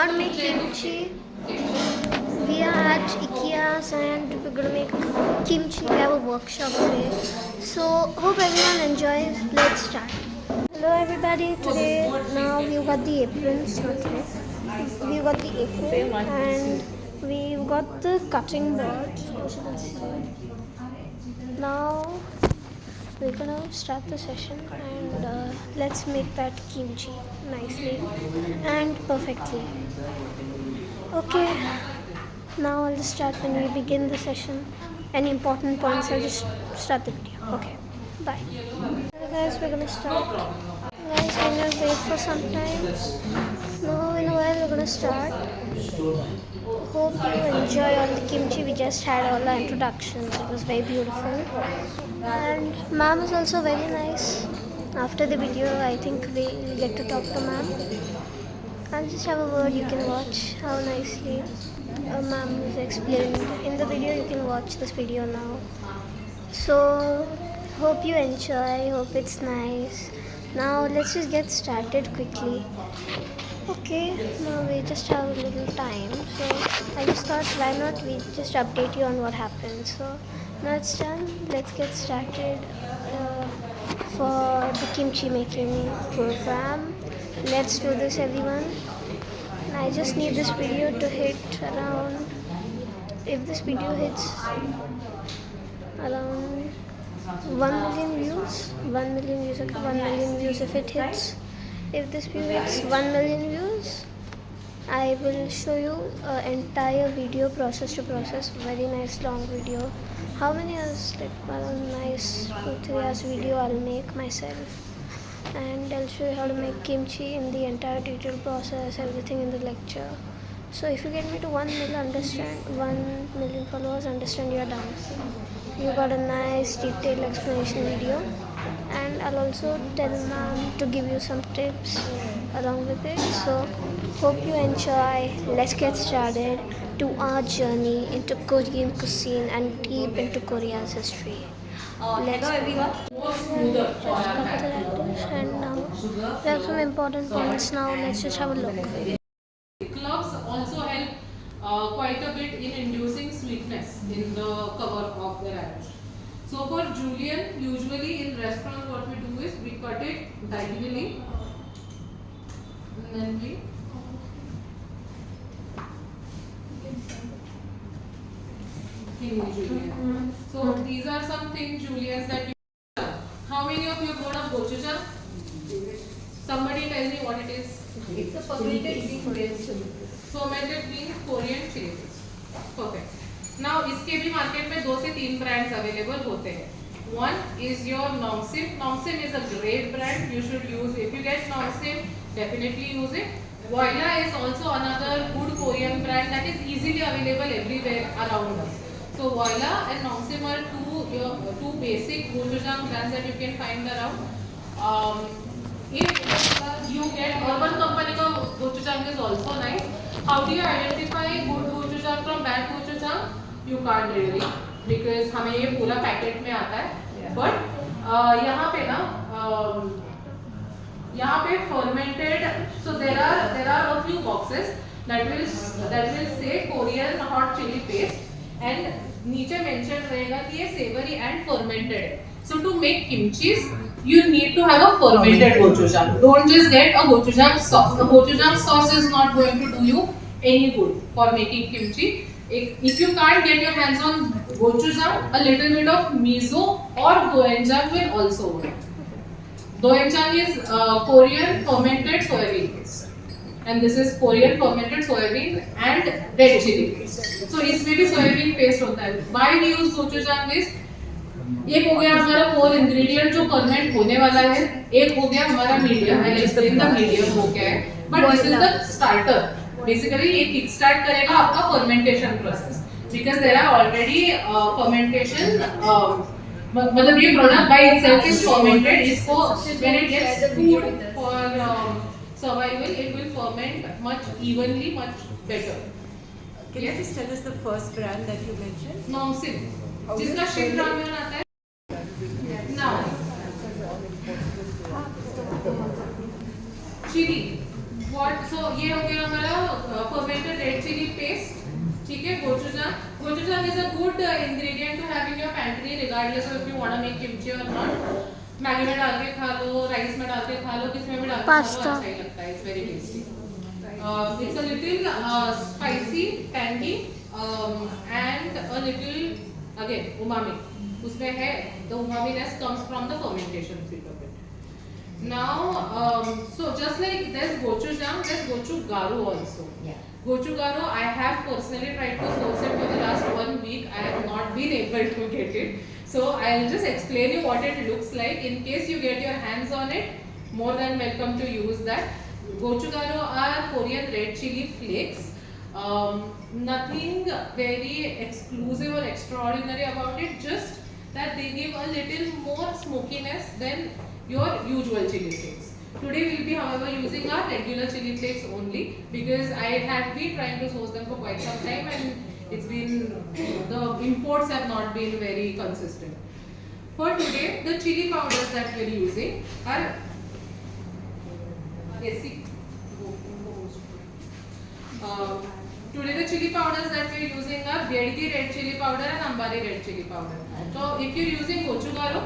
how to make kimchi. We are at IKEA's and we're gonna make kimchi. We have a workshop today. So hope everyone enjoys. Let's start. Hello everybody. Today now we've got the aprons. Not today. We've got the apron and we've got the cutting board. Now we're gonna start the session and let's make that kimchi nicely and perfectly. Okay, now I'll just start when we begin the session. Any important points, I'll just start the video. Okay, bye. Hello guys, we're gonna start. Guys, I'm gonna wait for some time. Now in a while we're gonna start. Hope you enjoy all the kimchi. We just had all the introductions. It was very beautiful. And ma'am is also very nice. After the video, I think we'll get to talk to ma'am. I'll just have a word. You can watch how nicely ma'am is explained in the video. You can watch this video now. So hope you enjoy. Hope it's nice. Now let's just get started quickly. Okay, now we just have a little time, so I just thought why not we just update you on what happened. So now it's done. Let's get started for the kimchi making program. Let's do this, everyone. And I just need this video to hit around, if this video hits around 1 million views, 1 million views, okay, 1 million views. If this video hits 1 million views, I will show you an entire video, process to process, very nice long video. How many hours? Like around nice 2-3 hours video I'll make myself, and I'll show you how to make kimchi in the entire detailed process, everything in the lecture. So if you get me to 1 million followers, understand you're done. You got a nice detailed explanation video, and I'll also tell ma'am to give you some tips along with it. So hope you enjoy. Let's get started to our journey into Korean cuisine and deep into Korea's history. Let's hello everyone. and now we have some important points. Now let's just have a look. Cloves also help quite a bit in inducing sweetness in the cover of the radish. So for julienne, usually in restaurants what we do is we cut it diagonally and then we thin julienne. So these are some thin juliennes that you. How many of you have heard of gochujang? Somebody tell me what it is. It's a fermented green Korean chili. Fermented green Korean chili paste. Perfect. Now इसके भी market में 2 से 3 brands available होते हैं. One is your Nongsim. Nongsim is a great brand. You should use. If you get Nongsim, definitely use it. Voila is also another good Korean brand that is easily available everywhere around us. So Voila and Nongsim are two basic gochujang brands that you can find around. If you get Urban Company ka gochujang is also nice. How do you identify good gochujang from bad gochujang? You can't really, because हमें ये पूरा packet में आता है. But यहाँ पे ना यहाँ पे fermented. So there are a few boxes that will say Korean hot chili paste, and नीचे mentioned रहेगा कि ये savory and fermented है. So to make kimchis, you need to have a fermented gochujang. Don't just get a gochujang sauce. A gochujang sauce is not going to do you any good for making kimchi. If you can't get your hands on gochujang, a little bit of miso or doenjang will also work. Doenjang is Korean fermented soybean paste, and this is Korean fermented soybean and red chili paste. So इसमें भी soybean paste होता है. Why we use gochujang is, एक हो गया हमारा core ingredient जो ferment होने वाला है, एक हो गया हमारा medium. I explain the medium हो क्या है, but this is the starter. Basically ये किक स्टार्ट करेगा आपका fermentation process, because there are already fermentation. मतलब ये product by itself is fermented. इसको when it gets food for survival, it will ferment much evenly, much better. Can you just tell us the first brand that you mentioned? Nongsim, जिसका shit ramen आता है. Now, chili. What? So ये हो गया हमारा fermented red chili paste. ठीक है, gochujang. Gochujang is a good ingredient to have in your pantry, regardless of if you want to make kimchi or not. Maggi में डाल के खा लो, राइस में डाल के खा लो, किस में भी डाल के खा लो, Pasta. अच्छा ही लगता है. It's very tasty. It's a little spicy, tangy, and a little again umami. उसमें है, the umaminess comes from the fermentation bit of it. Now, so just like there's gochujang, there's gochugaru also. Yeah. Gochugaru, I have personally tried to source it for the last 1 week. I have not been able to get it. So I'll just explain you what it looks like. In case you get your hands on it, more than welcome to use that. Gochugaru are Korean red chili flakes. Nothing very exclusive or extraordinary about it, just that they give a little more smokiness than your usual chili flakes. Today we'll be, however, using our regular chili flakes only because I had been trying to source them for quite some time and it's been, the imports have not been very consistent. For today, the chili powders that we're using are today the chili powders that we're using are Bedgi red chili powder and Ambari red chili powder. So if you're using gochugaru,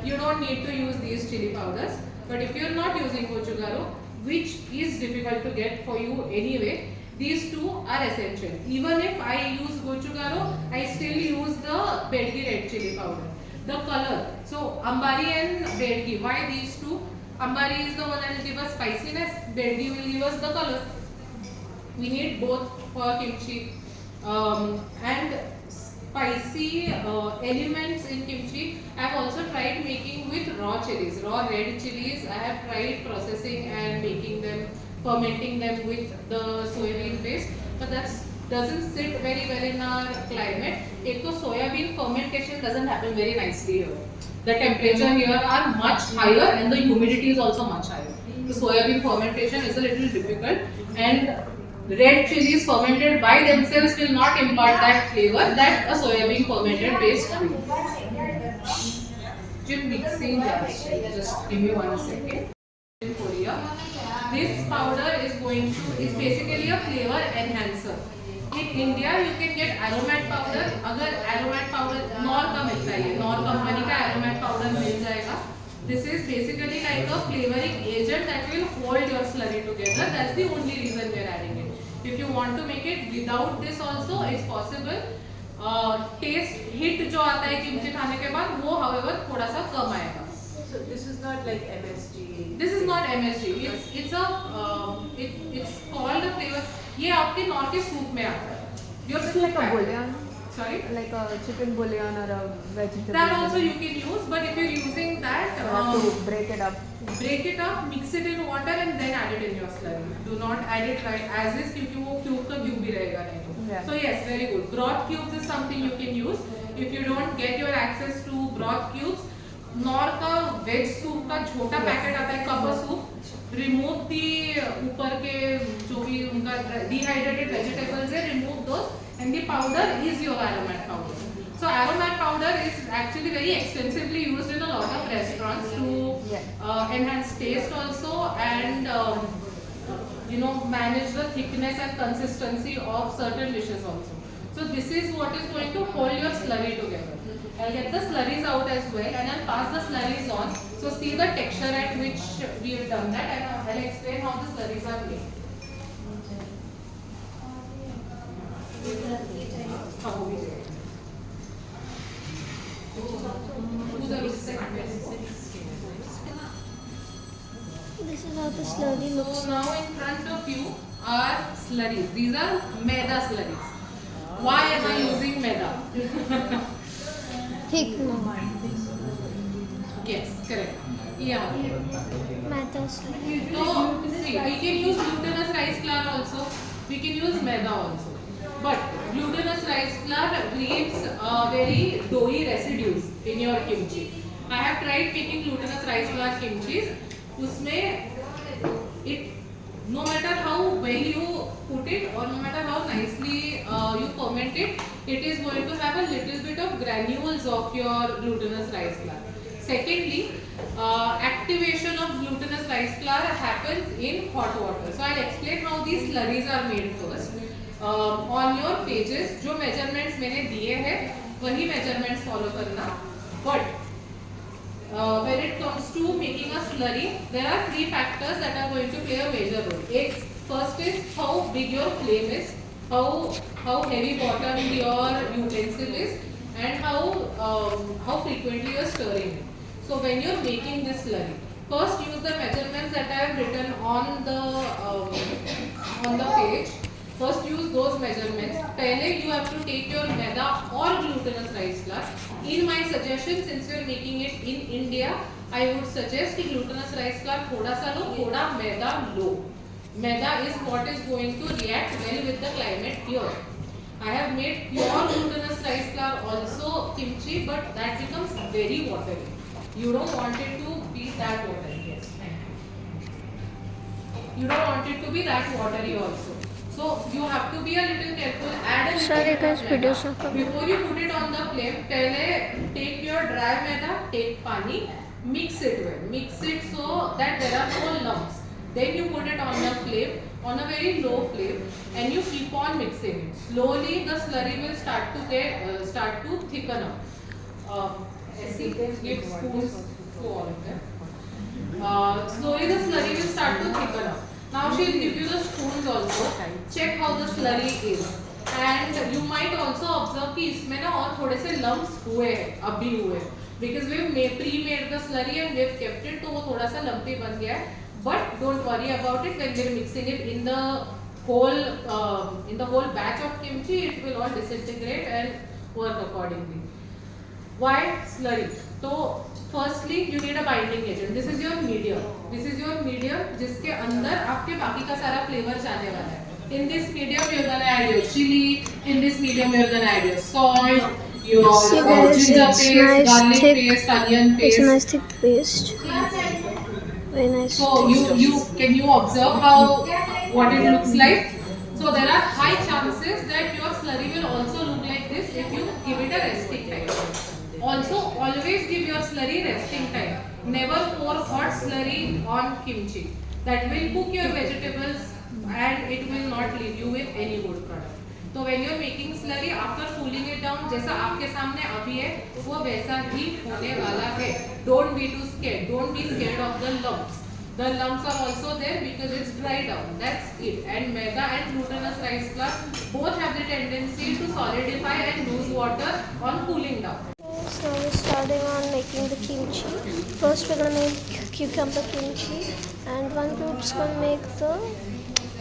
you don't need to use these chili powders. But if you're not using gochugaru, which is difficult to get for you anyway, these two are essential. Even if I use gochugaru, I still use the Bedgi red chili powder. The color, so Ambari and Bedgi, why these two? Ambari is the one that will give us spiciness, Bedgi will give us the color. We need both for kimchi. And spicy elements in kimchi, I have also tried making with raw chilies, raw red chilies. I have tried processing and making them, fermenting them with the soybean paste, but that doesn't sit very well in our climate. Ek to soybean fermentation doesn't happen very nicely here. The temperature here are much higher and the humidity is also much higher. The soybean fermentation is a little difficult, and red chilies fermented by themselves will not impart that flavor that a soybean fermented paste will. Jim mixing just give me 1 second. In Korea, this powder is going to, is basically a flavor enhancer. In India, you can get aromat powder. अगर aromat powder nor का मिलता है, nor company का aromat powder मिल जाएगा. This is basically like a flavoring agent that will hold your slurry together. That's the only reason we are adding it. If you want to make it without this also, it's possible. Taste hit जो आता है kimchi खाने के बाद, वो however थोड़ा सा कम आएगा. So this is not like MSG. This is not MSG. It's a it's called a flavor. ये आपके नॉर के सूप में आता है. Your It's soup like a packet. bouillon, Sorry. like a chicken bouillon or a vegetable. That also you can use, but if you're using that, You have to break it up. break it up, mix it in water, and then add it in your slurry. Do not add it right as is, क्योंकि वो cube का cube ही रहेगा नहीं तो. Yeah. So yes, very good. Broth cubes is something you can use. If you don't get your access to broth cubes, nor का veg soup का छोटा packet आता है, कप सूप. रिमूव दी ऊपर के जो भी उनका डिहाइड्रेटेड वेजिटेबल्स है, remove those and the powder is your aromat powder. So aromat powder is actually very extensively used in a lot of restaurants to enhance taste also and manage the thickness and consistency of certain dishes also. So this is what is going to hold your slurry together. I'll get the slurries out as well and I'll pass the slurries on. So see the texture at which we have done that and I'll explain how the slurries are made. This is how the slurry looks. So now in front of you are slurries. These are maida slurries. Why am I using maida? Thick no. Yes, correct. Yeah. Matter slurry. So see, we can use glutinous rice flour also. We can use maida also. But glutinous rice flour leaves very doughy residues in your kimchi. I have tried making glutinous rice flour kimchis. उसमें it, no matter how well you put it or no matter how nicely you ferment it, it is going to have a little bit of granules of your glutinous rice flour. Secondly, activation of glutinous rice flour flour happens in hot water. So I'll explain how these slurries are made first. On your pages जो measurements मैंने दिए हैं वही measurements follow करना. But when it comes to making a slurry, there are three factors that are going to play a major role. First is how big your flame is, how heavy bottomed your utensil is, and how frequently you are stirring it. So when you are making this slurry, first use the measurements that I have written on the page. First use those measurements. पहले you have to take your maida or glutinous rice flour. In my suggestion, since we are making it in India, I would suggest कि glutinous rice flour थोड़ा सा लो, थोड़ा मैदा लो. Maida is what is going to react well with the climate here. I have made pure glutinous rice flour also kimchi, but that becomes very watery. You don't want it to be that watery. Yes. You don't want it to be that watery also. So you have to be a little careful. Add a little Sorry bit guys, of video maida. suck up. Before you put it on the flame, पहले take your dry maida, take pani, mix it well. Mix it so that there are no lumps. Then you put it on the flame, on a very low flame, and you keep on mixing it. Slowly the slurry will start to thicken up. Give spoons to all of them. Slowly the slurry will start to thicken up. Now she'll give you the spoons also. Check how the slurry is. And you might also observe कि इसमें ना और थोड़े से lumps हुए हैं, अभी हुए. Because we've pre-made the slurry and we've kept it, तो वो थोड़ा सा lumpy बन गया है. But don't worry about it when we're mixing it in the whole batch of kimchi. It will all disintegrate and work accordingly. Why slurry? So firstly you need a binding agent. This is your medium जिसके अंदर आपके बाकी का सारा flavor जाने वाला है. In this medium you're gonna add your chili. In this medium you're gonna add your salt, your See guys, ginger it's paste, nice garlic thick. paste, onion It's paste. a nice thick paste. Very nice. So you observe what it looks like. So there are high chances that your slurry will also look like this if you give it a resting time. Also, always give your slurry resting time. Never pour hot slurry on kimchi. That will cook your vegetables and it will not leave you with any good product. So when you are making slurry, after cooling it down, जैसा आपके सामने अभी है, वो वैसा ही होने वाला है. Don't be too scared. Don't be scared of the lumps. The lumps are also there because it's dried down. That's it. And maida and glutinous rice flour both have the tendency to solidify and lose water on cooling down. So we're starting on making the kimchi. First we're gonna make cucumber kimchi, and one group's gonna make the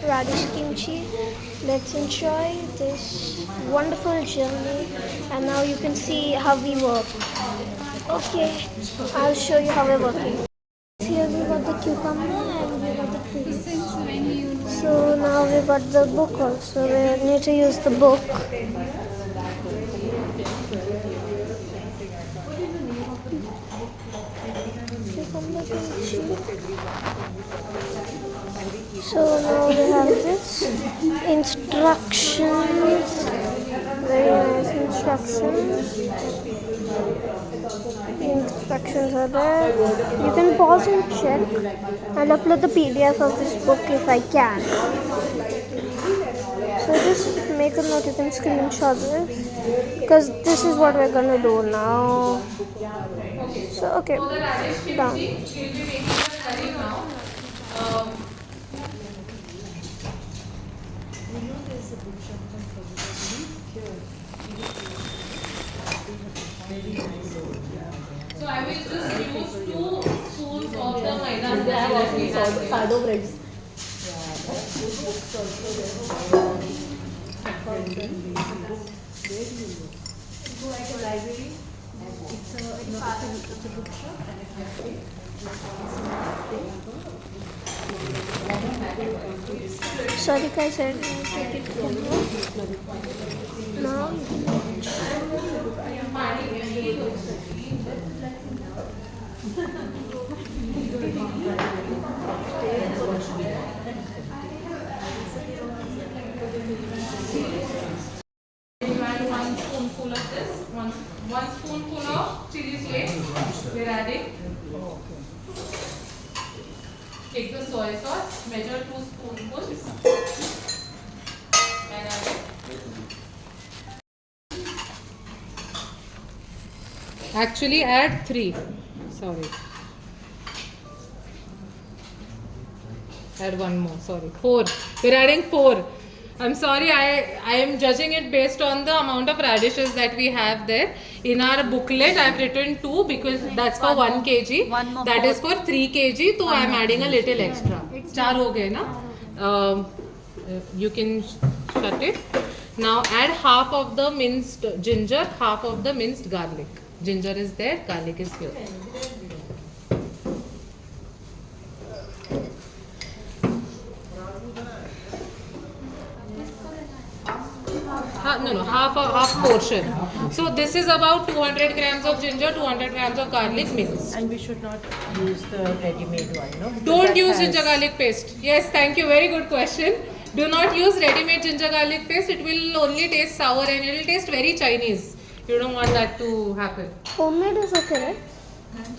radish kimchi. Let's enjoy this wonderful journey, and now you can see how we work. Okay, I'll show you how we're working. Here we got the cucumber and we got the paste. So now we got the book also. We need to use the book. Cucumber kimchi. So now we have this instructions. Very nice instructions. The instructions are there. You can pause and check. I'll upload the PDF of this book if I can. So just make a note, you can screenshot this, because this is what we're gonna do now. So okay, So the radish done. kimchi, we'll be making the curry now. So I will just use 2 spoons of the maida slurry that we have made. Sorry guys, I didn't take it camera. Now You add 1 spoonful of this, one spoonful of chili flakes. We're adding. take the soy sauce, measure 2 spoonfuls, and add it. Actually, add 3. Sorry. Add 1 more. Sorry, 4. We're adding 4. I'm sorry. I am judging it based on the amount of radishes that we have there. In our booklet, I've written 2 because that's for 1 kg. That is for 3 kg. So I'm adding a little extra. 4 हो गए ना? You can shut it. Now add half of the minced ginger, half of the minced garlic. Ginger is there, garlic is here. No, half portion. So this is about 200 grams of ginger, 200 grams of garlic minced. And we should not use the ready-made one, no? Because Don't that use has- ginger garlic paste. Yes, thank you. Very good question. Do not use ready-made ginger garlic paste. It will only taste sour and it will taste very Chinese. You don't want that to happen. Homemade is okay, right?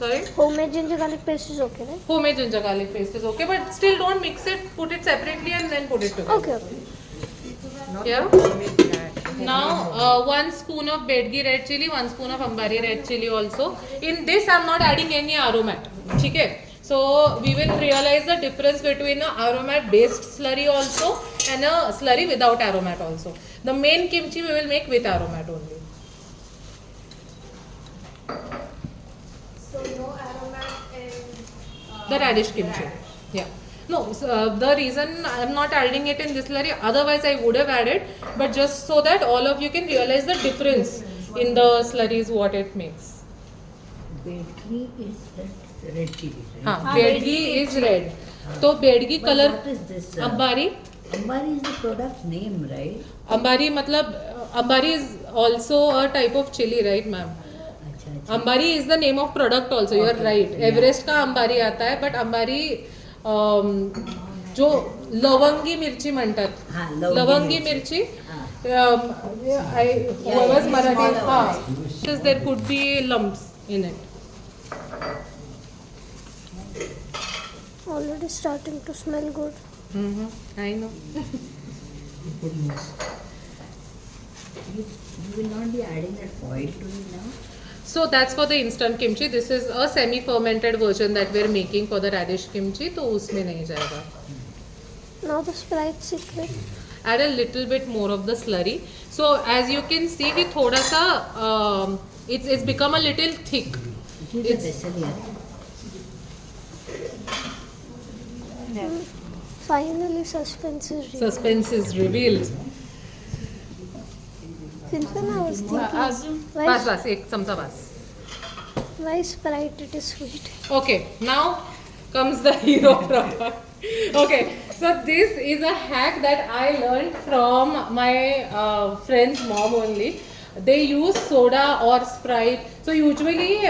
Sorry? Homemade ginger garlic paste is okay, right? Homemade ginger garlic paste is okay, but still don't mix it. Put it separately and then put it together. Okay, okay. Not Yeah. homemade that. Now 1 spoon of Bedgi red chili, 1 spoon of Ambari red chili also. In this I'm not adding any aromat. Okay? So we will realize the difference between a aromat based slurry also and a slurry without aromat also. The main kimchi we will make with aromat only. So no aromat and The radish kimchi. Yeah. No, the reason I'm not adding it in this slurry, otherwise I would have added, but just so that all of you can realize the difference in the slurries what it makes. Bedgi is that red chili, right? हाँ, Byadgi is red. तो Byadgi But color what is this? Ambari Ambari is the product's name, right? अंबारी मतलब अंबारी is also a type of chili, right, ma'am? अच्छा अच्छा. अंबारी is the name of product also. You are Okay, right. yeah. Everest का अंबारी आता है, but अंबारी जो लवंगी मिरची म्हणतात. हाँ, लवंगी लवंगी मिरची. मिरची. हाँ. Whoever's yeah, Marathi, smaller हाँ, ones. because there could be lumps in it. already starting to smell good. I know. You will not be adding that oil to it now? So that's for the instant kimchi. This is a semi-fermented version that we're making for the radish kimchi. तो उसमें नहीं जाएगा. Now the Sprite secret. Add a little bit more of the slurry. So as you can see, we थोड़ा सा it's become a little thick. It is a vessel here. Finally suspense is real. Suspense is revealed. Since when I was thinking, बस बस एक चमचा बस. why Sprite it is sweet. Okay, now comes the hero proper. Okay, so this is a hack that I learned from my friend's mom only. They use soda or Sprite. So usually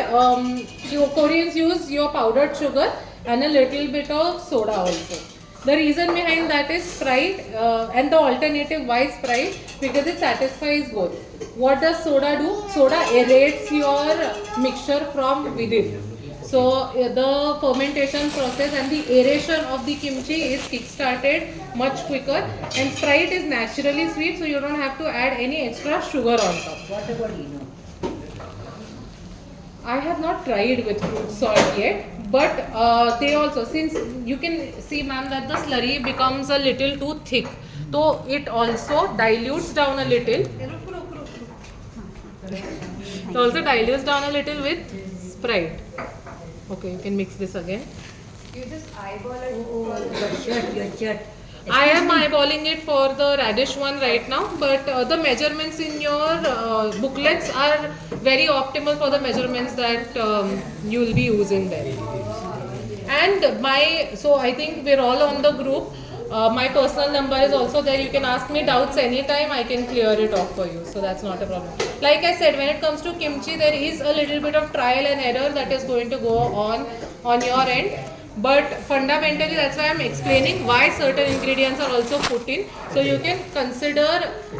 Koreans use your powdered sugar and a little bit of soda also. The reason behind that is Sprite and the alternative why Sprite, because it satisfies both. What does soda do? Soda aerates your mixture from within. So the fermentation process and the aeration of the kimchi is kick-started much quicker, and Sprite is naturally sweet, so you don't have to add any extra sugar on top. What about Eno? I have not tried with fruit salt yet, but they also, since you can see ma'am that the slurry becomes a little too thick, so it also dilutes down a little. It also dilutes down a little with Sprite. Okay, you can mix this again. You just eyeball it. Your chut. I am eyeballing it for the radish one right now, but the measurements in your booklets are very optimal for the measurements that you will be using there. And so I think we're all on the group. My personal number is also there. You can ask me doubts anytime. I can clear it off for you. So that's not a problem. Like I said, when it comes to kimchi, there is a little bit of trial and error that is going to go on your end. But fundamentally, that's why I'm explaining why certain ingredients are also put in. So you can consider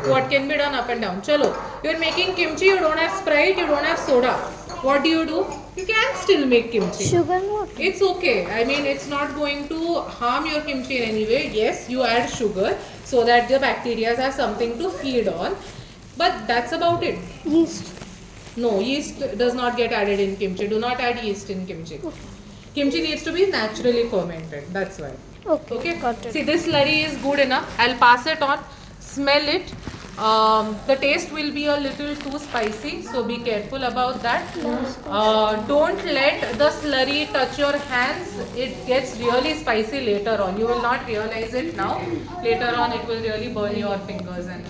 what can be done up and down. Chalo, you're making kimchi, you don't have Sprite, you don't have soda. What do? you can still make kimchi. Sugar and water. It's okay. I mean, it's not going to harm your kimchi in any way. Yes, you add sugar so that the bacteria have something to feed on. But that's about it. Yeast. No, yeast does not get added in kimchi. Do not add yeast in kimchi. Kimchi needs to be naturally fermented. That's why. Okay, Okay. got it. See, this slurry is good enough. I'll pass it on. Smell it. The taste will be a little too spicy, so be careful about that. Don't let the slurry touch your hands. It gets really spicy later on. You will not realize it now. Later on, it will really burn your fingers and